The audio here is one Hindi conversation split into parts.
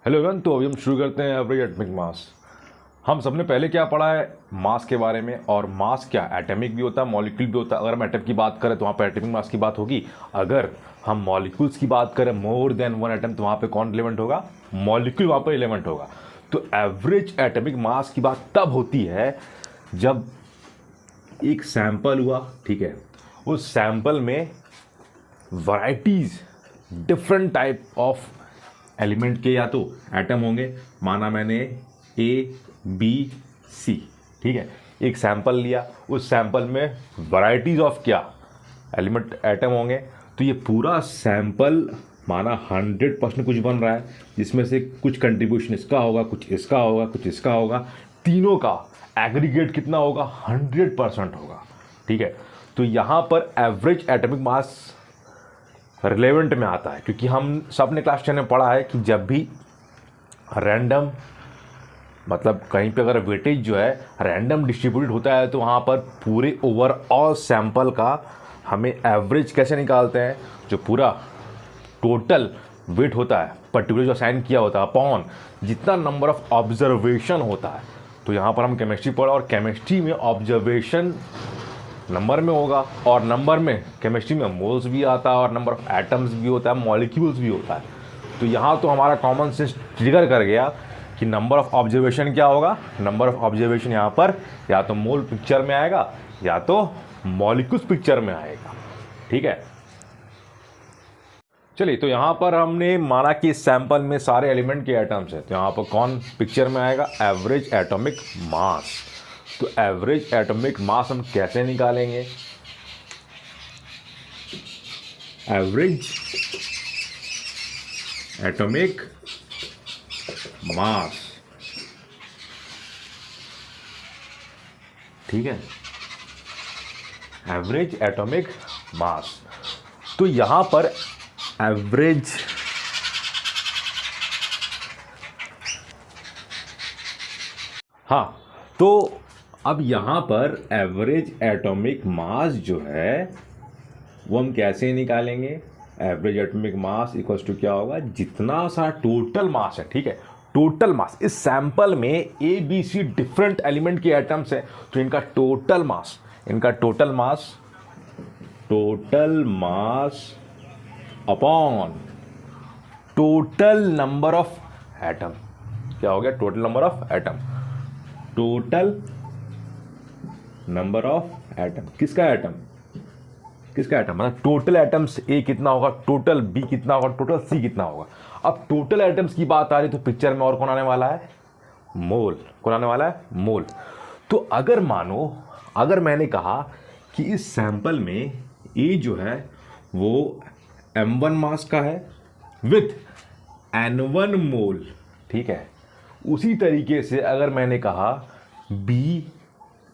हेलो एवरीवन, तो अभी हम शुरू करते हैं एवरेज एटॉमिक मास। हम सबने पहले क्या पढ़ा है मास के बारे में, और मास क्या एटॉमिक भी होता है, मॉलिक्यूल भी होता है। अगर हम एटम की बात करें तो वहाँ पर एटॉमिक मास की बात होगी। अगर हम मॉलिक्यूल्स की बात करें मोर देन वन एटम, तो वहाँ पे कौन रिलेवेंट होगा? मॉलिक्यूल वहाँ पर रिलेवेंट होगा। तो एवरेज एटॉमिक मास की बात तब होती है जब एक सैंपल हुआ, ठीक है, उस सैंपल में varieties different type of element के या तो एटम होंगे। माना मैंने ए बी सी, ठीक है, एक सैंपल लिया, उस सैंपल में वैराइटीज ऑफ क्या एलिमेंट एटम होंगे। तो ये पूरा सैंपल माना 100% कुछ बन रहा है, जिसमें से कुछ कंट्रीब्यूशन इसका होगा, कुछ इसका होगा, कुछ इसका होगा, तीनों का एग्रीगेट कितना होगा? 100% होगा, ठीक है। तो यहाँ पर एवरेज एटॉमिक मास रिलेवेंट में आता है, क्योंकि हम सब ने क्लास 10 में पढ़ा है कि जब भी रैंडम मतलब कहीं पे अगर वेटेज जो है रैंडम डिस्ट्रीब्यूटेड होता है, तो वहाँ पर पूरे ओवरऑल सैंपल का हमें एवरेज कैसे निकालते हैं? जो पूरा टोटल वेट होता है पर्टिकुलर जो असाइन किया होता है अपॉन जितना नंबर ऑफ ऑब्जर्वेशन होता है। तो यहाँ पर हम केमिस्ट्री पढ़ा, और केमिस्ट्री में ऑब्जर्वेशन नंबर में होगा, और नंबर में केमिस्ट्री में मोल्स भी आता है, और नंबर ऑफ एटम्स भी होता है, मॉलिक्यूल्स भी होता है। तो यहाँ तो हमारा कॉमन सेंस ट्रिगर कर गया कि नंबर ऑफ ऑब्जर्वेशन क्या होगा? नंबर ऑफ ऑब्जर्वेशन यहाँ पर या तो मोल पिक्चर में आएगा या तो मॉलिक्यूल्स पिक्चर में आएगा, ठीक है। चलिए, तो यहाँ पर हमने माना कि इस सैंपल में सारे एलिमेंट के एटम्स हैं, तो यहाँ पर कौन पिक्चर में आएगा? एवरेज एटॉमिक मास। तो एवरेज एटॉमिक मास हम कैसे निकालेंगे? एवरेज एटॉमिक मास, ठीक है, एवरेज एटॉमिक मास। तो यहां पर एवरेज तो अब यहां पर एवरेज एटॉमिक मास जो है वो हम कैसे निकालेंगे? Average atomic mass equals to क्या होगा? जितना सा टोटल मास है, ठीक है, टोटल मास। इस सैंपल में A B C different element के एटम्स है, तो इनका total mass upon total number of atom क्या हो गया? Total number of atom. Total number of atom किसका एटम? मतलब टोटल एटम्स ए कितना होगा, टोटल बी कितना होगा, टोटल सी कितना होगा। अब टोटल एटम्स की बात आ रही तो पिक्चर में और कौन आने वाला है? मोल। कौन आने वाला है? मोल। तो अगर मैंने कहा कि इस सैंपल में ए जो है वो m1 मास का है विथ n1 मोल, ठीक है। उसी तरीके से अगर मैंने कहा B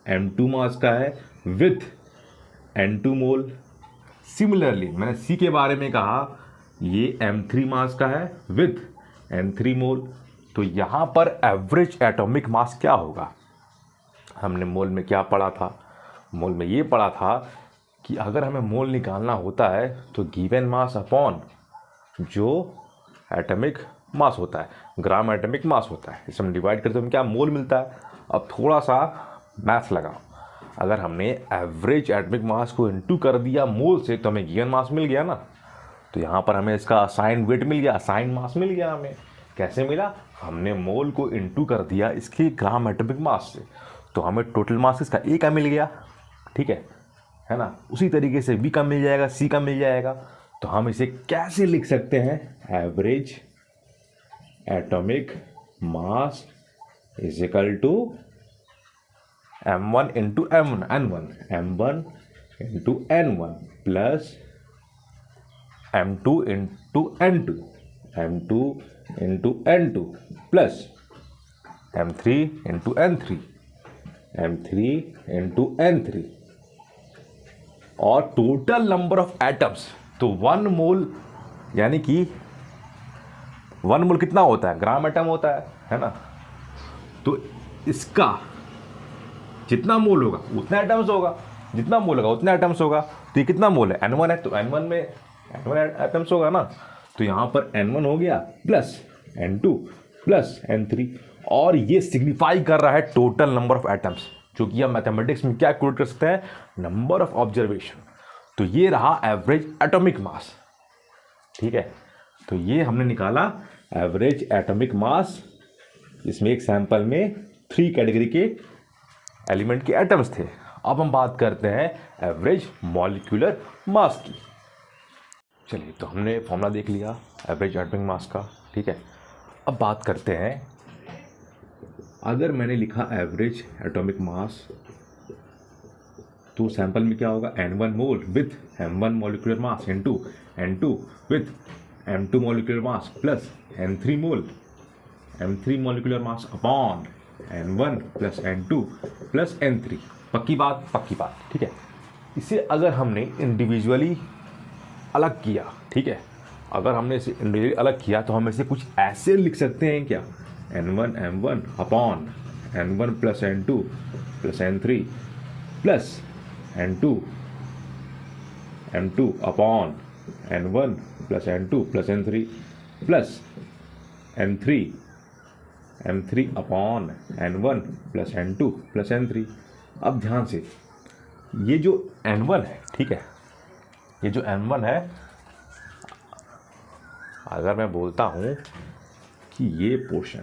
m2 मास का है विथ n2 मोल, सिमिलरली मैंने C के बारे में कहा ये m3 मास का है विथ n3 मोल। तो यहाँ पर एवरेज एटॉमिक मास क्या होगा? हमने मोल में क्या पढ़ा था? मोल में ये पढ़ा था कि अगर हमें मोल निकालना होता है तो गिवन मास अपॉन जो एटॉमिक मास होता है, ग्राम एटॉमिक मास होता है, इसे हम डिवाइड करते हैं, क्या मोल मिलता है। अब थोड़ा सा मैथ लगाओ, अगर हमने एवरेज एटॉमिक मास को इनटू कर दिया मोल से तो हमें गिवन मास मिल गया ना। तो यहाँ पर हमें इसका असाइन वेट मिल गया, असाइन मास मिल गया। हमें कैसे मिला? हमने मोल को इनटू कर दिया इसके ग्राम एटॉमिक मास से, तो हमें टोटल मास इसका ए का मिल गया, ठीक है ना। उसी तरीके से बी का मिल जाएगा, सी का मिल जाएगा। तो हम इसे कैसे लिख सकते हैं? Average atomic mass is equal to m1 into m1 into n1 plus m2 into n2 plus m3 into n3 और टोटल नंबर ऑफ एटम्स। तो 1 मोल, यानी कि 1 मोल कितना होता है? ग्राम एटम होता है ना। तो इसका जितना मोल होगा उतना एटम्स होगा, जितना मोल होगा उतना एटम्स होगा। तो ये कितना मोल है? n1 है, तो n1 में n1 एटम्स होगा ना। तो यहाँ पर n1 हो गया प्लस n2, प्लस N3, और ये सिग्निफाई कर रहा है टोटल नंबर ऑफ एटम्स, जो कि हम मैथमेटिक्स में क्या क्लोड कर सकते हैं, नंबर ऑफ ऑब्जर्वेशन। तो ये रहा एवरेज एटॉमिक मास, ठीक है। तो ये हमने निकाला एवरेज एटॉमिक मास, इसमें एक सैंपल में 3 कैटेगरी के एलिमेंट के एटम्स थे। अब हम बात करते हैं एवरेज मॉलिक्यूलर मास की। चलिए, तो हमने फॉर्मूला देख लिया एवरेज एटॉमिक मास का, ठीक है। अब बात करते हैं, अगर मैंने लिखा एवरेज एटॉमिक मास, तो सैंपल में क्या होगा, N1 mole with M1 molecular mass into N2 with M2 molecular mass plus N3 mole M3 molecular mass upon N1 plus N2 plus N3। पक्की बात, पक्की बात, ठीक है। इसे अगर हमने इंडिविजुअली अलग किया, ठीक है, अगर हमने इसे इंडिविजुअली अलग किया तो हम इसे कुछ ऐसे लिख सकते हैं क्या, N1 M1 upon N1 plus N2 plus N3 plus N2 M2 upon N1 plus N2 plus N3 plus N3 M3 upon N1 plus N2 plus N3। अब ध्यान से, ये जो N1 है, ठीक है, ये जो N1 है, अगर मैं बोलता हूँ कि ये पोर्शन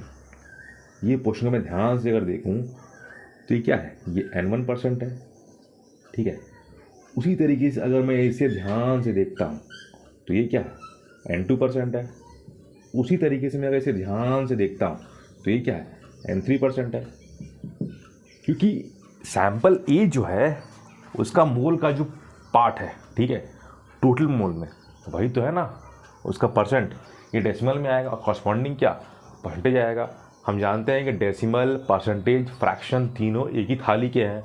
को मैं ध्यान से अगर देखूँ तो ये क्या है, ये N1% है, ठीक है। उसी तरीके से अगर मैं इसे ध्यान से देखता हूँ तो ये क्या है, N2% है। उसी तरीके से मैं अगर इसे ध्यान से देखता हूँ तो ये क्या है, N3% है। क्योंकि सैंपल ए जो है उसका मोल का जो पार्ट है, ठीक है, टोटल मोल में वही तो है ना, उसका परसेंट ये डेसिमल में आएगा और कॉरस्पॉन्डिंग क्या, परसेंटेज आएगा। हम जानते हैं कि डेसिमल, परसेंटेज, फ्रैक्शन तीनों एक ही थाली के हैं।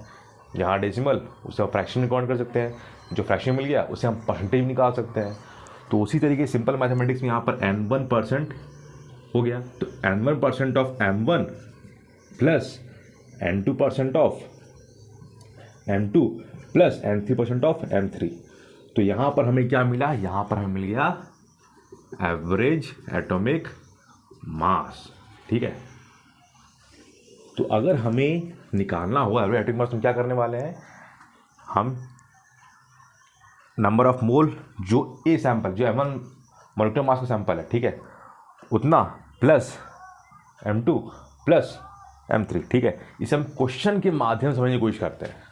जहाँ डेसिमल उसे हम फ्रैक्शन में काउंट कर सकते हैं, जो फ्रैक्शन मिल गया उसे हम परसेंटेज निकाल सकते हैं। तो उसी तरीके सिंपल मैथमेटिक्स में यहाँ पर N1% हो गया, तो N1% of M1 plus N2% of M2 plus N3% of M3। तो यहाँ पर हमें क्या मिला, यहाँ पर हमें मिल गया एवरेज एटॉमिक मास, ठीक है। तो अगर हमें निकालना हो एवरेज एटॉमिक मास, तो क्या करने वाले हैं हम, नंबर ऑफ मोल जो ए सैंपल, जो M1 मॉलिक्यूलर मास का सैंपल है, ठीक है, उतना प्लस M2 प्लस M3, ठीक है। इसे हम क्वेश्चन के माध्यम से समझने की कोशिश करते हैं।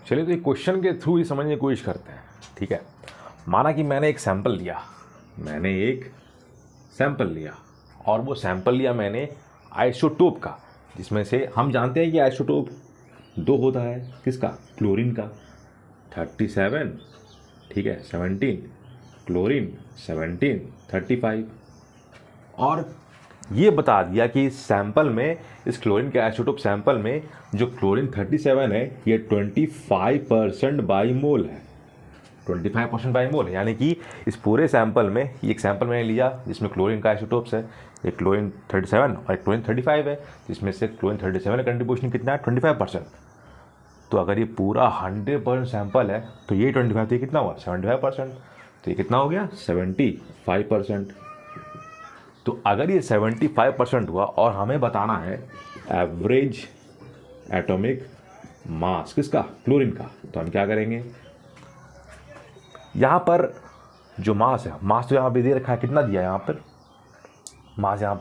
चलिए, तो ये क्वेश्चन के थ्रू ही समझने की कोशिश करते हैं, ठीक है। माना कि मैंने एक सैंपल लिया, और वो सैंपल लिया मैंने आइसोटोप का, जिसमें से हम जानते हैं कि आइसोटोप 2 होता है, किसका, क्लोरीन का, 37, ठीक है, 17, क्लोरीन 17, 35। और ये बता दिया कि इस सैंपल में, इस क्लोरीन के आइसोटोप सैंपल में जो क्लोरीन 37 है ये 25% बाई मोल है, 25% बाई मोल है। यानी कि इस पूरे सैंपल में, ये एक सैंपल मैंने लिया जिसमें क्लोरीन का आइसोटोप्स है, एक क्लोरीन 37 और एक क्लोरीन 35 है, जिसमें से क्लोरीन 37 का कंट्रीब्यूशन कितना है, 25%। तो अगर ये पूरा 100% सैंपल है तो ये 25, तो ये कितना हुआ, 75%। तो ये कितना हो गया, 75%। तो अगर ये 75% हुआ और हमें बताना है एवरेज एटॉमिक मास किसका, क्लोरीन का, तो हम क्या करेंगे, यहाँ पर जो मास है, मास तो यहाँ पे दे रखा है, कितना दिया है यहाँ पर मास, यहाँ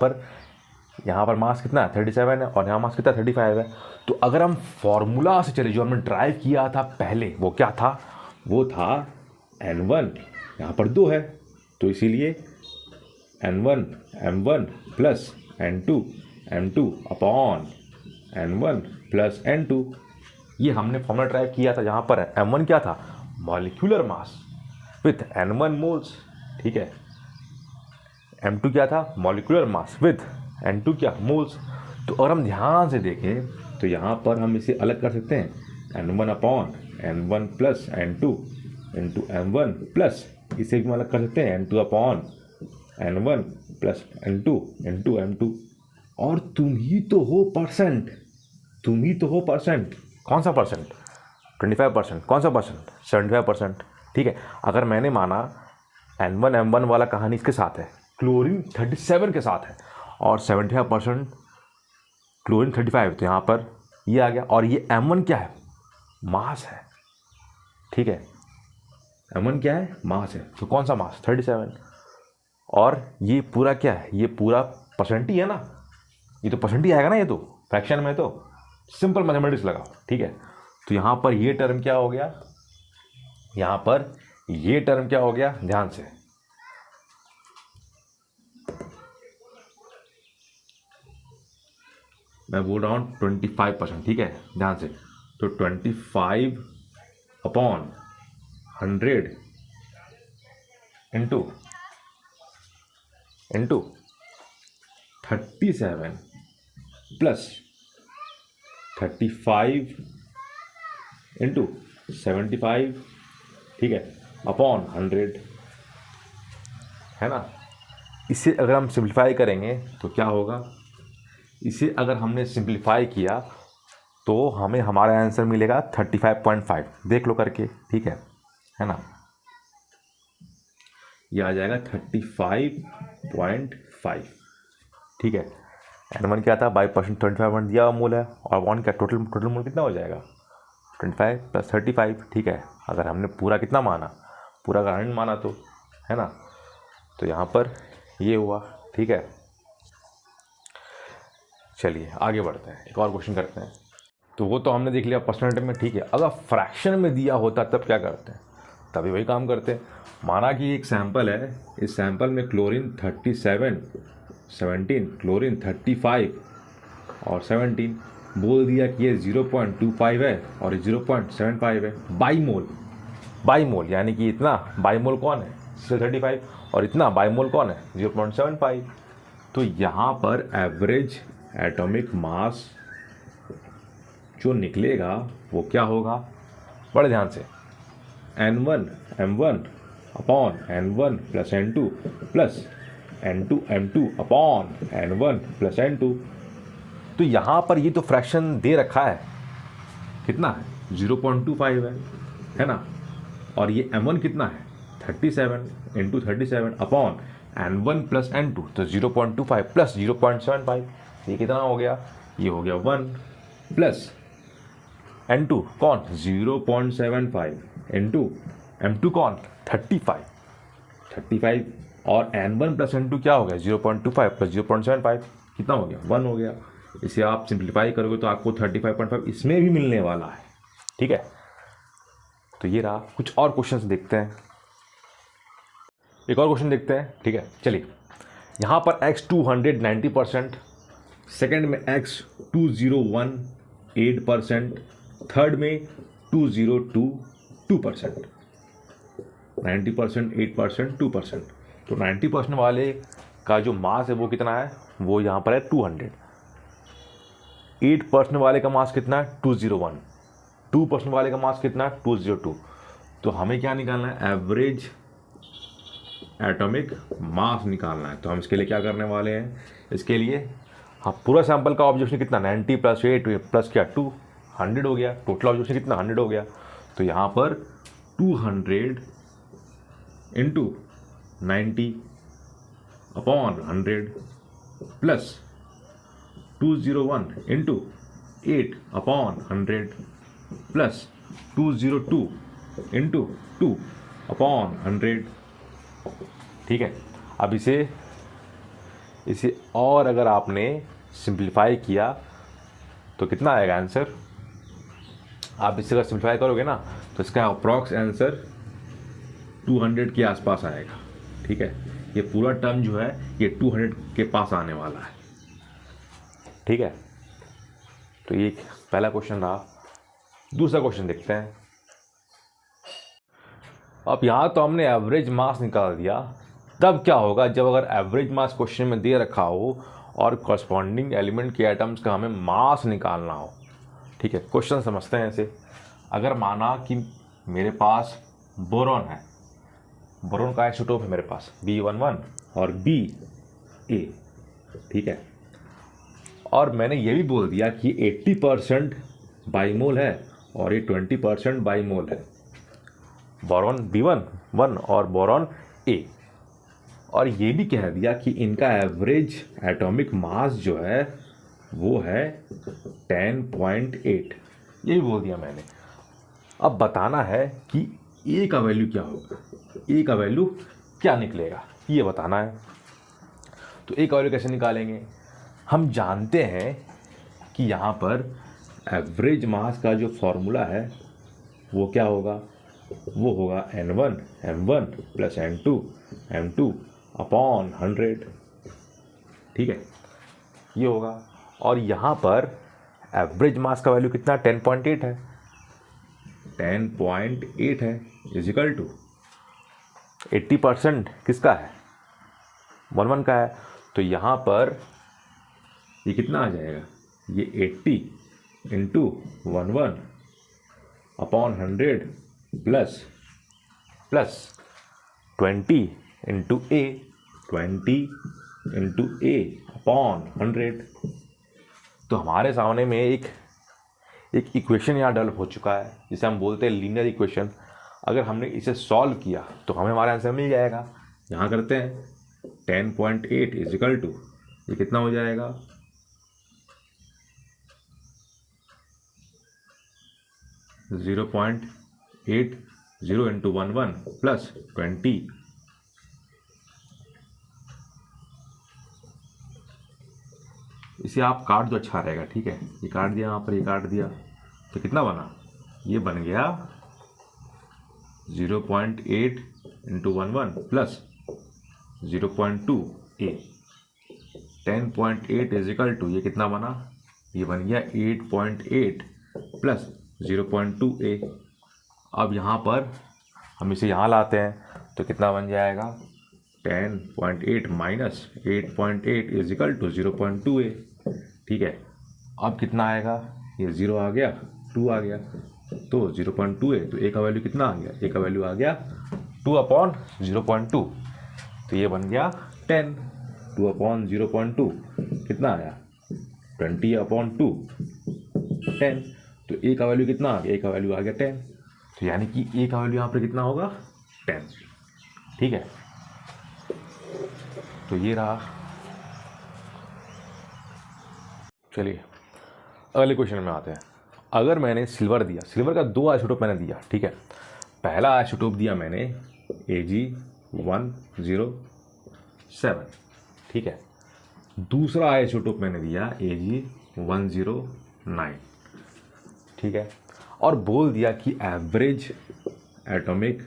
पर मास कितना है, 37 है, और यहाँ मास कितना, 35 है। तो अगर हम फॉर्मूला से चले जो हमने ड्राइव किया था पहले, वो क्या था, वो था N1, यहाँ पर 2 है, तो इसीलिए N1 M1 plus N2 M2 upon N1 plus N2। ये हमने फॉर्मूला ड्राइव किया था, जहाँ पर M1 क्या था, molecular mass with N1 moles, ठीक है, M2 क्या था, मॉलिक्यूलर मास विथ N2 क्या, मोल्स। तो अगर हम ध्यान से देखें तो यहाँ पर हम इसे अलग कर सकते हैं, N1 upon N1 plus N2 into M1 plus, इसे भी हम अलग कर सकते हैं N2 upon N1 plus N2 into M2। और तुम ही तो हो परसेंट, कौन सा परसेंट, 25%, कौन सा परसेंट, 75%, ठीक है। अगर मैंने माना N1 M1 वाला कहानी इसके साथ है, क्लोरीन 37 के साथ है और 75% क्लोरीन 35, तो यहाँ पर ये आ गया। और ये M1 क्या है? मास है, ठीक है। M1 क्या है? मास है। तो कौन सा मास? 37। और ये पूरा क्या है? ये पूरा परसेंट ही है ना, ये तो परसेंट ही आएगा ना, ये तो फ्रैक्शन में, तो सिंपल मैथमेटिक्स लगाओ, ठीक है। तो यहाँ पर ये टर्म क्या हो गया? यहाँ पर ये टर्म क्या हो गया? ध्यान से, मैं बोल रहा हूँ 25%, ठीक है, ध्यान से। तो 25/100 इंटू 37 प्लस 35 इंटू 75, ठीक है, अपॉन 100, है ना। इसे अगर हम सिंप्लीफाई करेंगे तो क्या होगा? इसे अगर हमने सिंप्लीफाई किया तो हमें हमारा आंसर मिलेगा 35.5। देख लो करके, ठीक है ना। ये आ जाएगा 35.5, ठीक है। N1 क्या था? 22% 25% दिया हुआ मोल है, और 1 क्या? टोटल मोल कितना हो जाएगा? 25 + 35, ठीक है। अगर हमने पूरा कितना माना? पूरा का 100 माना, तो है ना। तो यहाँ पर ये हुआ, ठीक है। चलिए आगे बढ़ते हैं, एक और क्वेश्चन करते हैं। तो वो तो हमने देख लिया परसेंटेज में, ठीक है। अगर फ्रैक्शन में दिया होता तब क्या करते हैं? तभी वही काम करते हैं। माना कि एक सैंपल है, इस सैंपल में क्लोरीन 37, 17, क्लोरीन 35 और 17, बोल दिया कि ये 0.25 है और 0.75 है। बाईमोल यानी कि इतना बाईमोल कौन है? 35, और इतना बाईमोल कौन है? 0.75। तो यहाँ पर एवरेज एटॉमिक मास जो निकलेगा वो क्या होगा? बड़े ध्यान से, M1 upon N1 plus N2 plus N2 M2 upon N1 plus N2। तो यहाँ पर ये तो फ्रैक्शन दे रखा है, कितना है? 0.25 है ना। और ये M1 कितना है? 37 into 37 upon N1 plus N2, तो 0.25 प्लस 0.75, ये कितना हो गया? ये हो गया 1 प्लस N2 कौन? 0.75 इंटू M2 कौन? 35 और N1 प्लस N2 क्या हो गया? 0.25 प्लस 0.75, कितना हो गया? 1 हो गया। इसे आप सिंप्लीफाई करोगे तो आपको 35.5 इसमें भी मिलने वाला है, ठीक है। तो ये रहा। कुछ और क्वेश्चंस देखते हैं, एक और क्वेश्चन देखते हैं, ठीक है। चलिए, यहाँ पर x 290%, सेकेंड में x 2018%, थर्ड में 2022%, 90%, 8%, 2%। तो 90% वाले का जो मास है वो कितना है? वो यहाँ पर है 200। 8% वाले का मास कितना है? 201। 2% वाले का मास कितना है? 202। तो हमें क्या निकालना है? एवरेज एटॉमिक मास निकालना है। तो हम इसके लिए क्या करने वाले हैं? इसके लिए हाँ, पूरा सैंपल का ऑब्जर्वेशन कितना? 90 + 8 प्लस क्या? 2, 100 हो गया। टोटल ऑब्जर्वेशन कितना? 100 हो गया। तो यहाँ पर 200 into 90 upon 100 plus 201 into 8 upon 100 plus 202 into 2 upon 100, ठीक है। अब इसे और अगर आपने सिंप्लीफाई किया तो कितना आएगा आंसर? आप इसे अगर सिंप्लीफाई करोगे ना तो इसका अप्रॉक्स आंसर 200 के आसपास आएगा, ठीक है। ये पूरा टर्म जो है ये 200 के पास आने वाला है, ठीक है। तो ये पहला क्वेश्चन रहा। दूसरा क्वेश्चन देखते हैं। अब यहाँ तो हमने एवरेज मास निकाल दिया, तब क्या होगा जब अगर एवरेज मास क्वेश्चन में दे रखा हो और कॉरस्पॉन्डिंग एलिमेंट के एटम्स का हमें मास निकालना हो, ठीक है। क्वेश्चन समझते हैं ऐसे। अगर माना कि मेरे पास बोरॉन है, बोरॉन का आइसोटोप है मेरे पास B11 और Ba, ठीक है। और मैंने ये भी बोल दिया कि 80% बाईमोल है और ये 20% बाईमोल है, बोरॉन B11 और बोरॉन A। और ये भी कह दिया कि इनका एवरेज एटॉमिक मास जो है वो है 10.8, ये भी बोल दिया मैंने। अब बताना है कि ए का वैल्यू क्या होगा, ए का वैल्यू क्या निकलेगा, ये बताना है। तो ए का वैल्यू कैसे निकालेंगे? हम जानते हैं कि यहाँ पर एवरेज मास का जो फॉर्मूला है वो क्या होगा, वो होगा N1 M1 plus N2 M2 upon 100, ठीक है, ये होगा। और यहाँ पर एवरेज मास का वैल्यू कितना 10.8 है, 10.8 है इजिकल टू 80% किसका है, 1 का है। तो यहाँ पर ये कितना आ जाएगा, ये 80 इंटू 1 अपॉन 100 प्लस 20 इंटू ए, 20 इंटू ए अपॉन 100। तो हमारे सामने में एक इक्वेशन यहाँ डेवलप हो चुका है जिसे हम बोलते हैं लीनियर इक्वेशन। अगर हमने इसे सॉल्व किया तो हमें हमारा आंसर मिल जाएगा। यहाँ करते हैं 10.8 इजिकल टू, ये कितना हो जाएगा, 0.80 इंटू 11 प्लस 20, इसे आप काट दो, अच्छा रहेगा, ठीक है। ये काट दिया, यहाँ पर ये काट दिया, तो कितना बना, ये बन गया 0.8 इंटू 11 प्लस 0.2 ए, 10.8 इजिकल टू, ये कितना बना, ये बन गया 8.8 प्लस 0.2 ए। अब यहाँ पर हम इसे यहाँ लाते हैं तो कितना बन जाएगा, 10.8 माइनस 8.8 इजिकल टू 0.2 ए, ठीक है। अब कितना आएगा, ये 0 आ गया, 2 आ गया, तो 0.2 ए, तो ए का वैल्यू कितना आ गया, ए का वैल्यू आ गया 2 अपॉन 0.2, तो ये बन गया 10, 2 अपॉन 0.2 कितना आया, 20 अपॉन 2 10, तो ए का वैल्यू कितना आ गया, ए का वैल्यू आ गया 10, तो यानी कि ए का वैल्यू यहाँ पर कितना होगा 10, ठीक है। तो ये रहा। चलिए अगले क्वेश्चन में आते हैं। अगर मैंने सिल्वर दिया, सिल्वर का 2 आइसोटोप मैंने दिया, ठीक है। पहला आइसोटोप दिया मैंने Ag107, ठीक है। दूसरा आइसोटोप मैंने दिया Ag109, ठीक है। और बोल दिया कि एवरेज एटॉमिक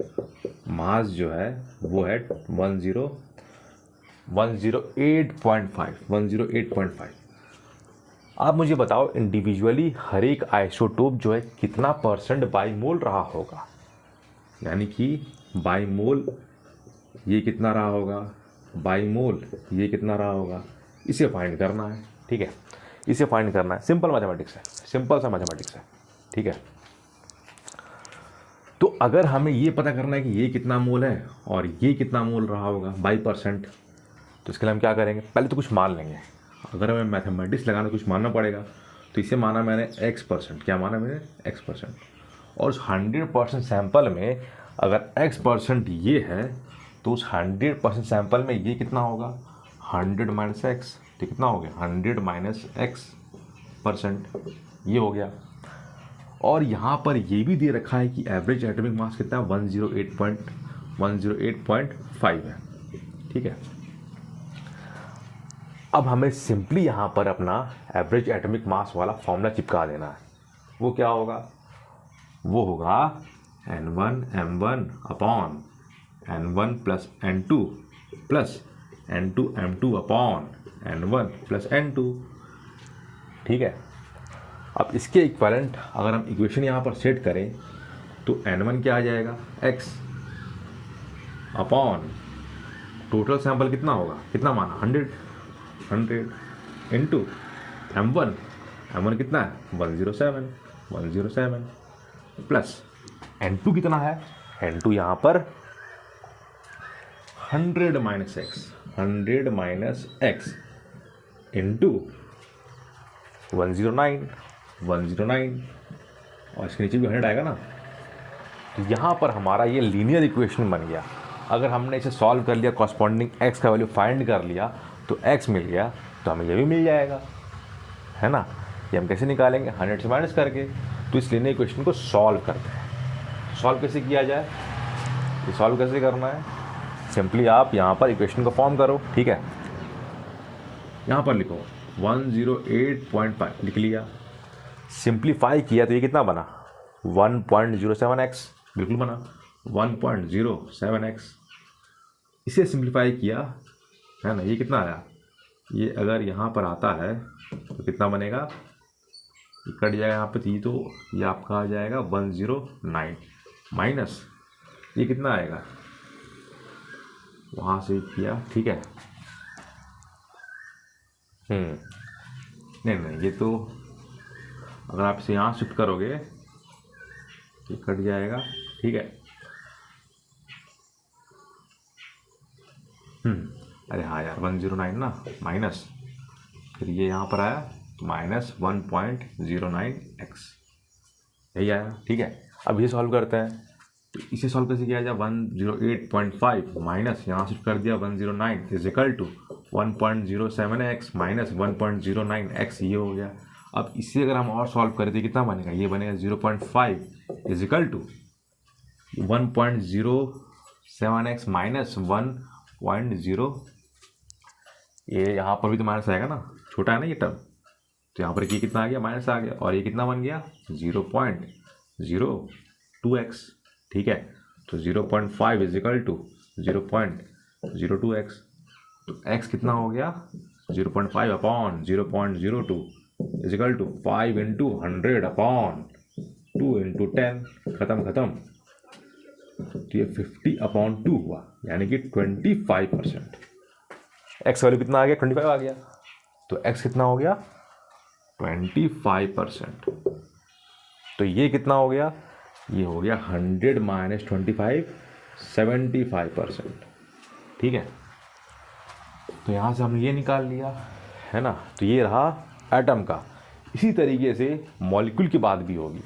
मास जो है वो है 108.5। आप मुझे बताओ इंडिविजुअली हर एक आइसोटोप जो है कितना परसेंट बाई मोल रहा होगा, यानी कि बाई मोल ये कितना रहा होगा, बाई मोल ये कितना रहा होगा, इसे फाइंड करना है, ठीक है। इसे फाइंड करना है, सिंपल मैथमेटिक्स है, सिंपल सा मैथमेटिक्स है, ठीक है। तो अगर हमें ये पता करना है कि ये कितना मोल है और ये कितना मोल रहा होगा बाई परसेंट, तो इसके लिए हम क्या करेंगे, पहले तो कुछ मान लेंगे। अगर हमें मैथमेटिक्स लगाना कुछ मानना पड़ेगा, तो इसे माना मैंने x%, क्या माना मैंने x%, और उस 100% सैंपल में अगर x% ये है तो उस 100% सैंपल में ये कितना होगा, 100 माइनस x, तो कितना हो गया 100 माइनस x%, ये हो गया। और यहाँ पर ये भी दे रखा है कि एवरेज एटॉमिक मास कितना है, 108.5 है, ठीक है। अब हमें सिंपली यहाँ पर अपना एवरेज एटॉमिक मास वाला फॉर्मूला चिपका देना है। वो क्या होगा, वो होगा N1 M1 upon N1 plus N2 plus N2 M2 upon N1 plus N2, ठीक है। अब इसके इक्विवेलेंट अगर हम इक्वेशन यहाँ पर सेट करें तो N1 क्या आ जाएगा, x अपॉन टोटल सैंपल कितना होगा, कितना माना 100 इंटू M1 कितना है 107 प्लस N2 कितना है, N2 यहाँ पर 100 माइनस x इंटू 109 और इसके नीचे भी 100 आएगा ना। तो यहाँ पर हमारा ये लीनियर इक्वेशन बन गया। अगर हमने इसे सॉल्व कर लिया, कॉरस्पॉन्डिंग x का वैल्यू फाइंड कर लिया, तो x मिल गया, तो हमें ये भी मिल जाएगा, है ना। ये हम कैसे निकालेंगे? 100 से माइनस करके। तो इस लीनियर इक्वेशन को सॉल्व करते हैं। सॉल्व कैसे किया जाए? ये सॉल्व कैसे करना है? सिंपली आप यहाँ पर इक्वेशन को फॉर्म करो, ठीक है। यहाँ पर लिखो 108.5 लिख लिया, सिंप्लीफाई किया तो ये कितना बना? 1.07x, बिल्कुल बना 1.07x। इसे सिंप्लीफाई किया, है ना, ये कितना आया? ये अगर यहाँ पर आता है तो कितना बनेगा? ये कट जाएगा यहाँ पे, तो ये आपका आ जाएगा 109 माइनस ये कितना आएगा? वहाँ से किया, ठीक है। नहीं, ये तो अगर आप इसे यहाँ शिफ्ट करोगे ये कट जाएगा, ठीक है। अरे हाँ यार, 109 ना, माइनस फिर ये यहाँ पर आया माइनस 1.09x, यही आया, ठीक है। अब ये सॉल्व करते हैं। तो इसे सॉल्व कैसे किया जाए? 108.5 माइनस यहाँ शिफ्ट कर दिया 109 is equal to 1.07x minus 1.09x, ये हो गया। अब इसे अगर हम और सॉल्व करें तो कितना बनेगा? ये बनेगा 0.5 is equal to 1.07x minus 1.0, ये यहाँ पर भी तो माइनस आएगा ना, छोटा है ना ये टर्म, तो यहाँ पर ये कितना आ गया? माइनस आ गया, और ये कितना बन गया? 0.02x, ठीक है। तो 0.5 इज इक्वल टू 0.02x, तो x कितना हो गया? 0.5 upon 0.02 is equal to 5 into 100 upon 2 into 10, खत्म। तो ये 50/2 हुआ, यानी कि 25%। x वैल्यू कितना आ गया? 25 आ गया, तो x कितना हो गया? 25%। तो ये कितना हो गया? ये हो गया 100 माइनस 25, 75%, ठीक है। तो यहाँ से हमने ये निकाल लिया, है ना। तो ये रहा एटम का। इसी तरीके से मॉलिक्यूल की बात भी होगी।